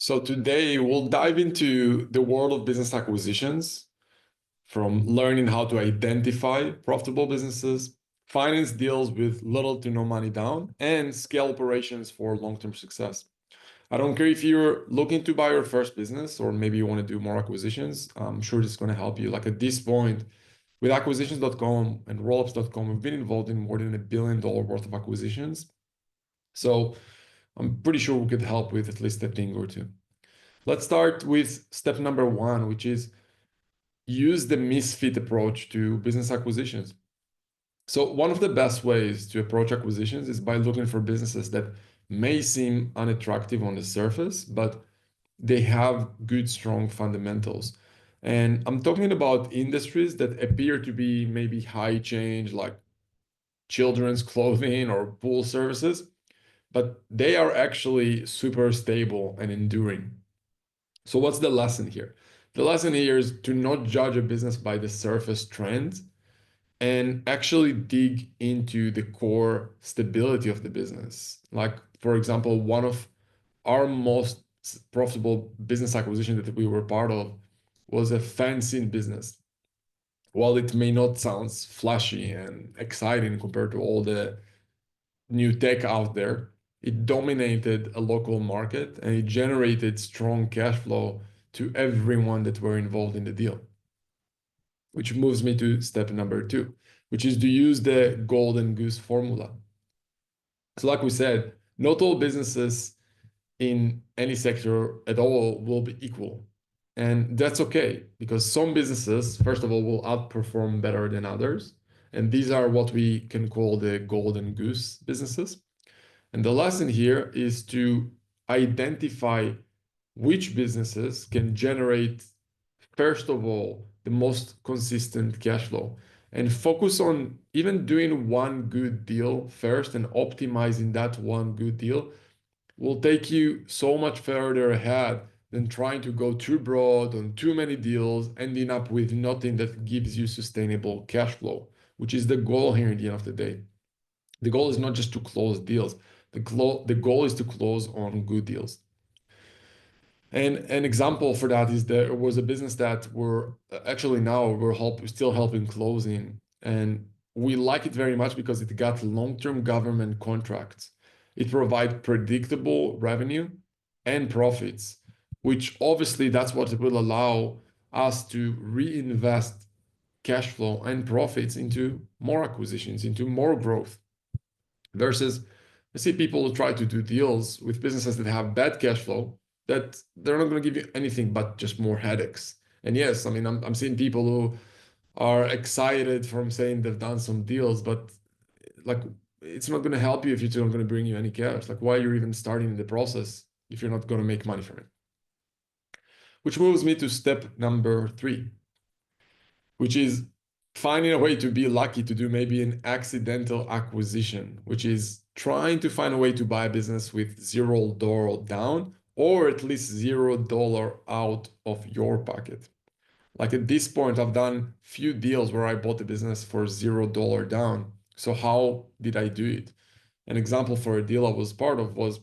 So today we'll dive into the world of business acquisitions, from learning how to identify profitable businesses, finance deals with little to no money down, and scale operations for long-term success. I don't care if you're looking to buy your first business or maybe you want to do more acquisitions. I'm sure this is going to help you. Like at this point, with acquisitions.com and rollups.com, we've been involved in more than $1 billion worth of acquisitions. So I'm pretty sure we could help with at least a thing or two. Let's start with step number one, which is use the misfit approach to business acquisitions. So one of the best ways to approach acquisitions is by looking for businesses that may seem unattractive on the surface, but they have good, strong fundamentals. And I'm talking about industries that appear to be maybe high change, like children's clothing or pool services, but they are actually super stable and enduring. So what's the lesson here? The lesson here is to not judge a business by the surface trends and actually dig into the core stability of the business. Like, for example, one of our most profitable business acquisition that we were part of was a fencing business. While it may not sound flashy and exciting compared to all the new tech out there, it dominated a local market and it generated strong cash flow to everyone that were involved in the deal. Which moves me to step number two, which is to use the golden goose formula. So like we said, not all businesses in any sector at all will be equal. And that's okay, because some businesses, first of all, will outperform better than others. And these are what we can call the golden goose businesses. And the lesson here is to identify which businesses can generate, first of all, the most consistent cash flow and focus on even doing one good deal first, and optimizing that one good deal will take you so much further ahead than trying to go too broad on too many deals, ending up with nothing that gives you sustainable cash flow, which is the goal here at the end of the day. The goal is not just to close deals. The goal is to close on good deals. And an example for that is there was a business that we're actually now we're still helping closing, and we like it very much because it got long-term government contracts. It provides predictable revenue and profits, which obviously that's what will allow us to reinvest cash flow and profits into more acquisitions, into more growth. Versus, I see people who try to do deals with businesses that have bad cash flow, that they're not going to give you anything but just more headaches. And yes, I mean, I'm seeing people who are excited from saying they've done some deals, but like it's not going to help you if it's not going to bring you any cash. Like, why you're even starting the process if you're not going to make money from it? Which moves me to step number three, which is finding a way to be lucky to do maybe an accidental acquisition, which is trying to find a way to buy a business with $0 down, or at least $0 out of your pocket. Like at this point, I've done few deals where I bought the business for $0 down. So how did I do it? An example for a deal I was part of was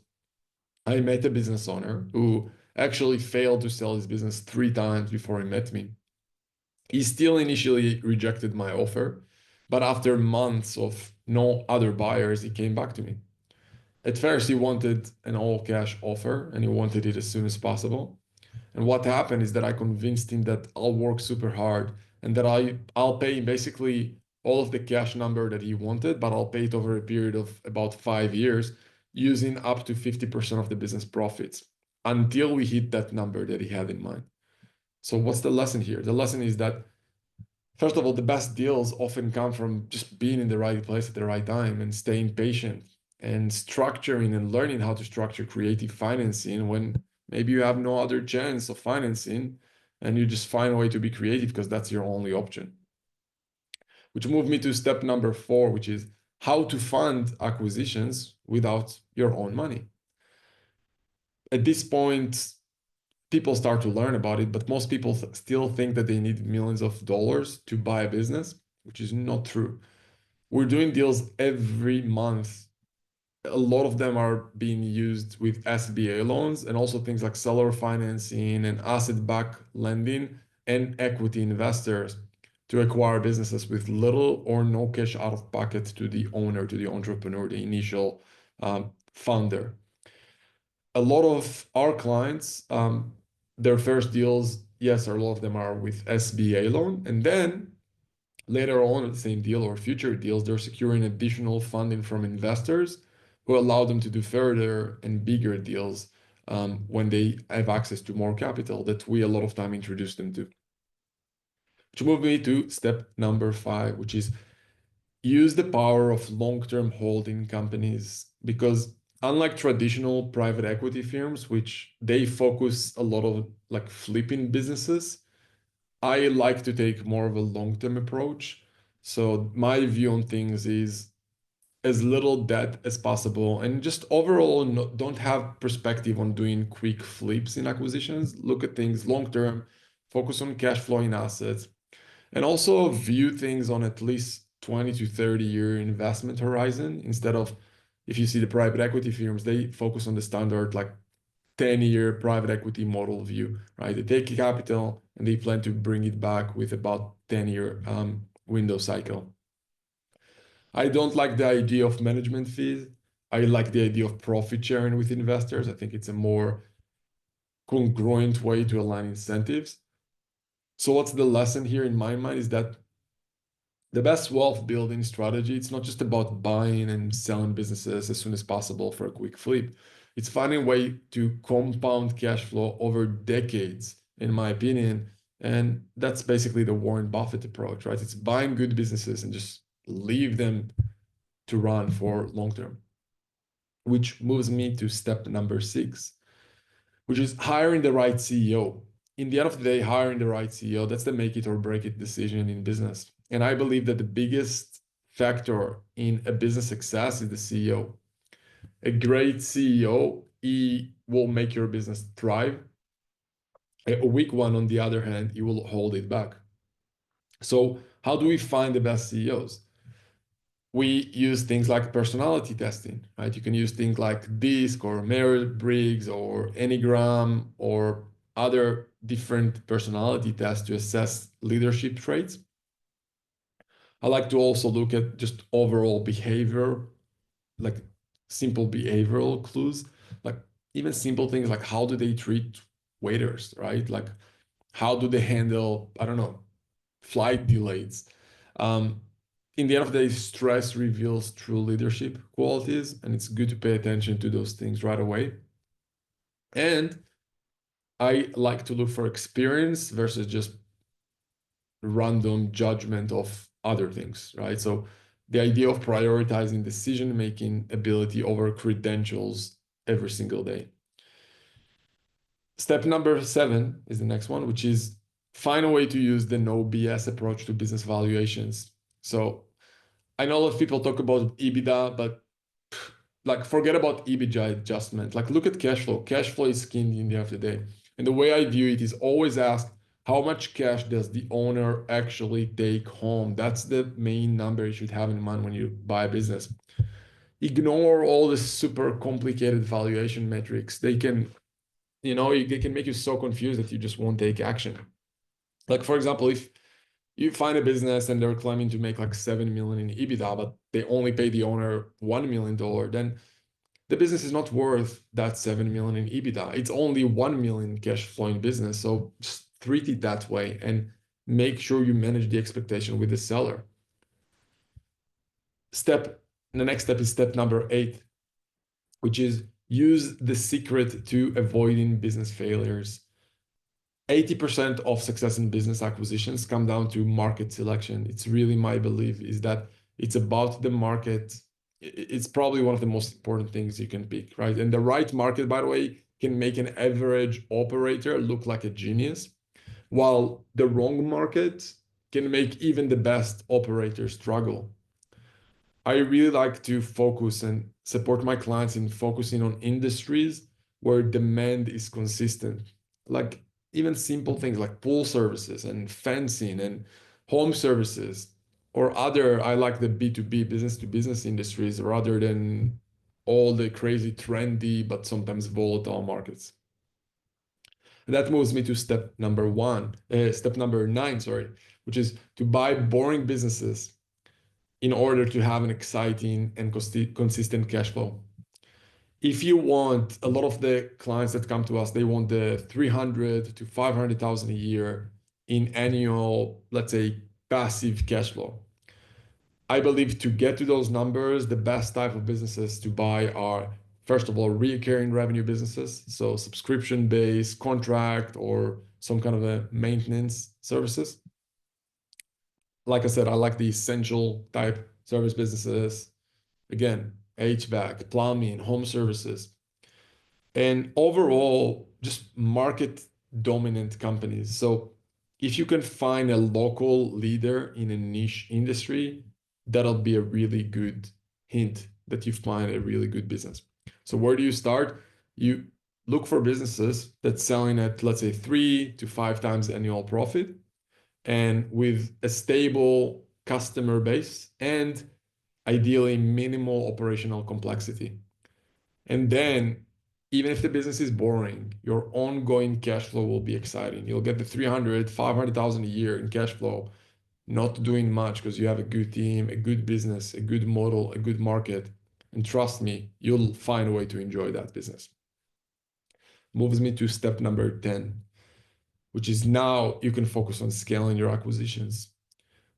I met a business owner who actually failed to sell his business 3 times before he met me. He still initially rejected my offer, but after months of no other buyers, he came back to me. At first, he wanted an all cash offer and he wanted it as soon as possible. And what happened is that I convinced him that I'll work super hard and that I'll pay him basically all of the cash number that he wanted, but I'll pay it over a period of about 5 years using up to 50% of the business profits until we hit that number that he had in mind. So what's the lesson here? The lesson is that, first of all, the best deals often come from just being in the right place at the right time and staying patient and structuring and learning how to structure creative financing when maybe you have no other chance of financing and you just find a way to be creative because that's your only option. Which moved me to step number four, which is how to fund acquisitions without your own money. At this point, people start to learn about it, but most people still think that they need millions of dollars to buy a business, which is not true. We're doing deals every month a lot of them are being used with SBA loans and also things like seller financing and asset-backed lending and equity investors to acquire businesses with little or no cash out of pocket to the owner, to the entrepreneur, the initial founder. A lot of our clients, their first deals, yes, a lot of them are with SBA loan, and then later on at the same deal or future deals, they're securing additional funding from investors who allow them to do further and bigger deals when they have access to more capital that we a lot of time introduce them to. Which moves me to step number 5, which is use the power of long-term holding companies, because unlike traditional private equity firms, which they focus a lot of like flipping businesses, I like to take more of a long-term approach. So my view on things is as little debt as possible and just overall don't have perspective on doing quick flips in acquisitions. Look at things long-term, focus on cash flowing assets, and also view things on at least 20 to 30-year investment horizon instead of, if you see the private equity firms, they focus on the standard like 10-year private equity model view, right? They take capital and they plan to bring it back with about 10-year window cycle. I don't like the idea of management fees. I like the idea of profit sharing with investors. I think it's a more congruent way to align incentives. So what's the lesson here in my mind is that the best wealth building strategy, it's not just about buying and selling businesses as soon as possible for a quick flip. It's finding a way to compound cash flow over decades, in my opinion. And that's basically the Warren Buffett approach, right? It's buying good businesses and just leave them to run for long term. Which moves me to step number 6, which is hiring the right CEO. In the end of the day, hiring the right CEO, that's the make it or break it decision in business. And I believe that the biggest factor in a business success is the CEO. A great CEO, he will make your business thrive. A weak one, on the other hand, he will hold it back. So how do we find the best CEOs? We use things like personality testing, right? You can use things like DISC or Myers-Briggs or Enneagram or other different personality tests to assess leadership traits. I like to also look at just overall behavior, like simple behavioral clues, like even simple things like how do they treat waiters, right? Like how do they handle, I don't know, flight delays? In the end of the day, stress reveals true leadership qualities, and it's good to pay attention to those things right away. And I like to look for experience versus just random judgment of other things, right? So the idea of prioritizing decision-making ability over credentials every single day. Step number 7 is the next one, which is find a way to use the no BS approach to business valuations. So I know a lot of people talk about EBITDA, but like forget about EBITDA adjustment. Like look at cash flow. Cash flow is king in the end of the day. And the way I view it is always ask how much cash does the owner actually take home? That's the main number you should have in mind when you buy a business. Ignore all the super complicated valuation metrics. They can, they can make you so confused that you just won't take action. Like for example, if you find a business and they're claiming to make like 7 million in EBITDA, but they only pay the owner $1 million, then the business is not worth that 7 million in EBITDA. It's only 1 million cash flowing business. So just treat it that way and make sure you manage the expectation with the seller. The next step is step number 8, which is use the secret to avoiding business failures. 80% of success in business acquisitions come down to market selection. It's really my belief is that it's about the market. It's probably one of the most important things you can pick, right? And the right market, by the way, can make an average operator look like a genius, while the wrong market can make even the best operator struggle. I really like to focus and support my clients in focusing on industries where demand is consistent. Like even simple things like pool services and fencing and home services or other, I like the B2B business to business industries rather than all the crazy trendy, but sometimes volatile markets. And that moves me to step number nine, sorry, which is to buy boring businesses in order to have an exciting and consistent cash flow. If you want, a lot of the clients that come to us, they want the 300 to 500,000 a year in annual, let's say, passive cash flow. I believe to get to those numbers, the best type of businesses to buy are, first of all, recurring revenue businesses. So subscription-based contract or some kind of a maintenance services. Like I said, I like the essential type service businesses. Again, HVAC, plumbing, home services, and overall, just market dominant companies. So if you can find a local leader in a niche industry, that'll be a really good hint that you find a really good business. So where do you start? You look for businesses that's selling at, let's say, 3 to 5 times annual profit and with a stable customer base and ideally minimal operational complexity. And then, even if the business is boring, your ongoing cash flow will be exciting. You'll get the 300, 500,000 a year in cash flow, not doing much because you have a good team, a good business, a good model, a good market. And trust me, you'll find a way to enjoy that business. Moves me to step number 10, which is now you can focus on scaling your acquisitions.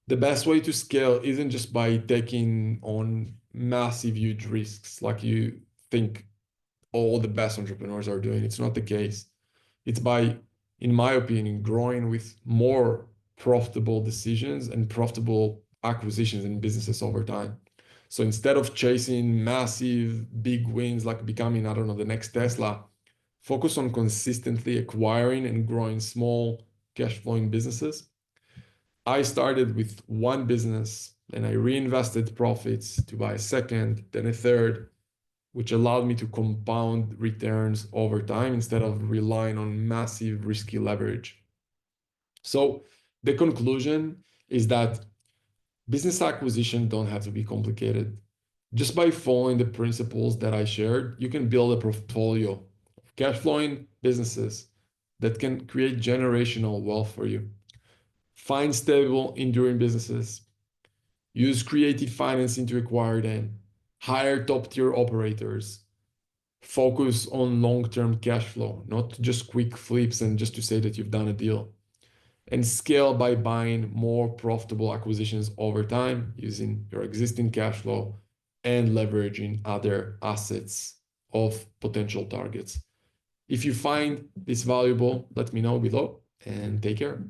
The best way to scale isn't just by taking on massive, huge risks like you think all the best entrepreneurs are doing. It's not the case. It's by, in my opinion, growing with more profitable decisions and profitable acquisitions in businesses over time. So instead of chasing massive big wins like becoming, I don't know, the next Tesla, focus on consistently acquiring and growing small cash flowing businesses. I started with one business and I reinvested profits to buy a second, then a third, which allowed me to compound returns over time instead of relying on massive risky leverage. So the conclusion is that business acquisition don't have to be complicated. Just by following the principles that I shared, you can build a portfolio of cash flowing businesses that can create generational wealth for you. Find stable, enduring businesses. Use creative financing to acquire them. Hire top-tier operators. Focus on long-term cash flow, not just quick flips and just to say that you've done a deal. And scale by buying more profitable acquisitions over time using your existing cash flow and leveraging other assets of potential targets. If you find this valuable, let me know below and take care.